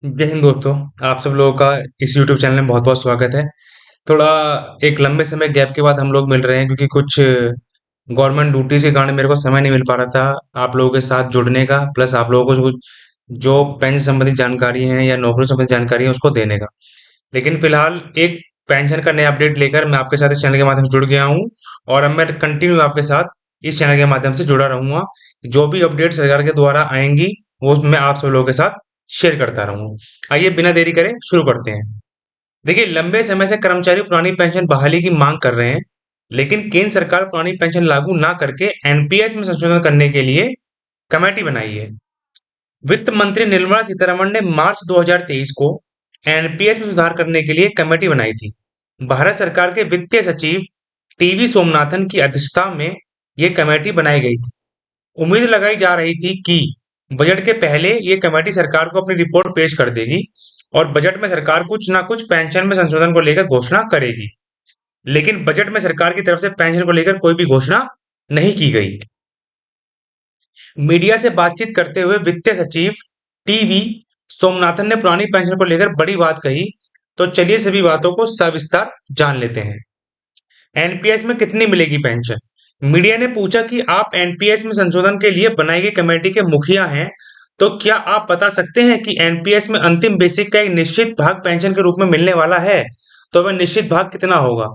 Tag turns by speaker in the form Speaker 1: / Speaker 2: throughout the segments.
Speaker 1: जय हिंद दोस्तों। आप सब लोगों का इस YouTube चैनल में बहुत बहुत स्वागत है। थोड़ा एक लंबे समय गैप के बाद हम लोग मिल रहे हैं क्योंकि कुछ गवर्नमेंट ड्यूटी के कारण मेरे को समय नहीं मिल पा रहा था आप लोगों के साथ जुड़ने का, प्लस आप लोगों को जो पेंशन संबंधित जानकारी है या नौकरी संबंधित जानकारी है उसको देने का। लेकिन फिलहाल एक पेंशन का नया अपडेट लेकर मैं आपके साथ इस चैनल के माध्यम से जुड़ गया हूँ और अब मैं कंटिन्यू आपके साथ इस चैनल के माध्यम से जुड़ा रहूंगा। जो भी अपडेट सरकार के द्वारा आएंगी वो मैं आप सब लोगों के साथ शेयर करता रहूंगा। आइए बिना देरी करे शुरू करते हैं। देखिए, लंबे समय से कर्मचारी पुरानी पेंशन बहाली की मांग कर रहे हैं, लेकिन केंद्र सरकार पुरानी पेंशन लागू ना करके एनपीएस में संशोधन करने के लिए कमेटी बनाई है। वित्त मंत्री निर्मला सीतारमण ने मार्च 2023 को एनपीएस में सुधार करने के लिए कमेटी बनाई थी। भारत सरकार के वित्तीय सचिव टीवी सोमनाथन की अध्यक्षता में यह कमेटी बनाई गई थी। उम्मीद लगाई जा रही थी कि बजट के पहले ये कमेटी सरकार को अपनी रिपोर्ट पेश कर देगी और बजट में सरकार कुछ ना कुछ पेंशन में संशोधन को लेकर घोषणा करेगी। लेकिन बजट में सरकार की तरफ से पेंशन को लेकर कोई भी घोषणा नहीं की गई। मीडिया से बातचीत करते हुए वित्तीय सचिव टीवी सोमनाथन ने पुरानी पेंशन को लेकर बड़ी बात कही। तो चलिए सभी बातों को सविस्तार जान लेते हैं। एनपीएस में कितनी मिलेगी पेंशन? मीडिया ने पूछा कि आप एनपीएस में संशोधन के लिए बनाई गई कमेटी के मुखिया हैं, तो क्या आप बता सकते हैं कि एनपीएस में अंतिम बेसिक का एक निश्चित भाग पेंशन के रूप में मिलने वाला है, तो वह निश्चित भाग कितना होगा?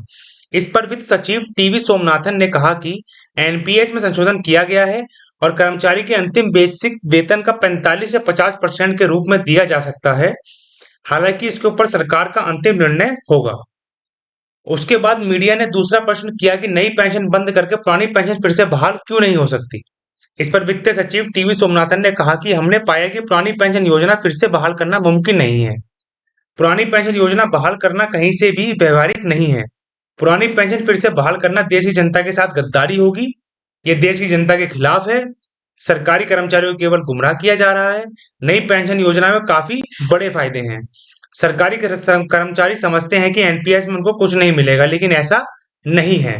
Speaker 1: इस पर वित्त सचिव टीवी सोमनाथन ने कहा कि एनपीएस में संशोधन किया गया है और कर्मचारी के अंतिम बेसिक वेतन का 45 से 50% के रूप में दिया जा सकता है। हालांकि इसके ऊपर सरकार का अंतिम निर्णय होगा। उसके बाद मीडिया ने दूसरा प्रश्न किया कि नई पेंशन बंद करके पुरानी पेंशन फिर से बहाल क्यों नहीं हो सकती? इस पर वित्त सचिव टीवी सोमनाथन ने कहा कि हमने पाया कि पुरानी पेंशन योजना फिर से बहाल करना मुमकिन नहीं है। पुरानी पेंशन योजना बहाल करना कहीं से भी व्यवहारिक नहीं है। पुरानी पेंशन फिर से बहाल करना देश की जनता के साथ गद्दारी होगी। ये देश की जनता के खिलाफ है। सरकारी कर्मचारियों को केवल गुमराह किया जा रहा है। नई पेंशन योजना में काफी बड़े फायदे हैं। सरकारी कर्मचारी समझते हैं कि एनपीएस में उनको कुछ नहीं मिलेगा, लेकिन ऐसा नहीं है।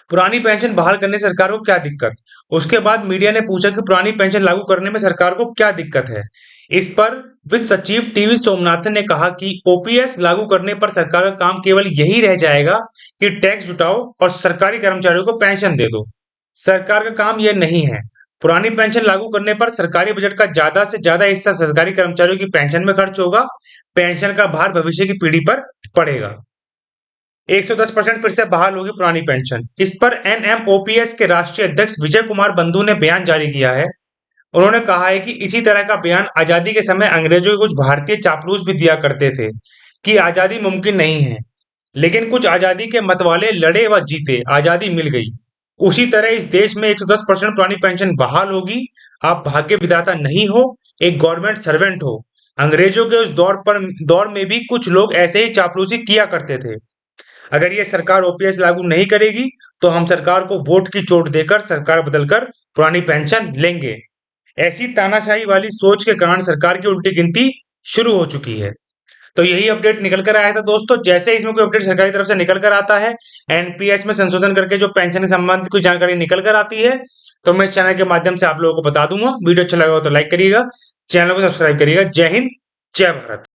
Speaker 1: पुरानी पेंशन बहाल करने से सरकार को क्या दिक्कत? उसके बाद मीडिया ने पूछा कि पुरानी पेंशन लागू करने में सरकार को क्या दिक्कत है। इस पर वित्त सचिव टीवी सोमनाथन ने कहा कि ओपीएस लागू करने पर सरकार का काम केवल यही रह जाएगा कि टैक्स जुटाओ और सरकारी कर्मचारियों को पेंशन दे दो। सरकार का काम यह नहीं है। पुरानी पेंशन लागू करने पर सरकारी बजट का ज्यादा से ज्यादा हिस्सा सरकारी कर्मचारियों की पेंशन में खर्च होगा। पेंशन का भार भविष्य की पीढ़ी पर पड़ेगा। 110% फिर से बहाल होगी पुरानी पेंशन। इस पर एनएमओपीएस के राष्ट्रीय अध्यक्ष विजय कुमार बंधु ने बयान जारी किया है। उन्होंने कहा है कि इसी तरह का बयान आजादी के समय अंग्रेजों के कुछ भारतीय चापलूस भी दिया करते थे कि आजादी मुमकिन नहीं है, लेकिन कुछ आजादी के मतवाले लड़े व जीते, आजादी मिल गई। उसी तरह इस देश में 110% पुरानी पेंशन बहाल होगी। आप भाग्य विधाता नहीं हो, एक गवर्नमेंट सर्वेंट हो। अंग्रेजों के उस दौर में भी कुछ लोग ऐसे ही चापलूसी किया करते थे। अगर ये सरकार ओपीएस लागू नहीं करेगी तो हम सरकार को वोट की चोट देकर सरकार बदलकर पुरानी पेंशन लेंगे। ऐसी तानाशाही वाली सोच के कारण सरकार की उल्टी गिनती शुरू हो चुकी है। तो यही अपडेट निकल कर आया था दोस्तों। जैसे इसमें कोई अपडेट सरकार की तरफ से निकल कर आता है, एनपीएस में संशोधन करके जो पेंशन के संबंधित कोई जानकारी निकल कर आती है, तो मैं इस चैनल के माध्यम से आप लोगों को बता दूंगा। वीडियो अच्छा लगा हो तो लाइक करिएगा, चैनल को सब्सक्राइब करिएगा। जय हिंद, जय भारत।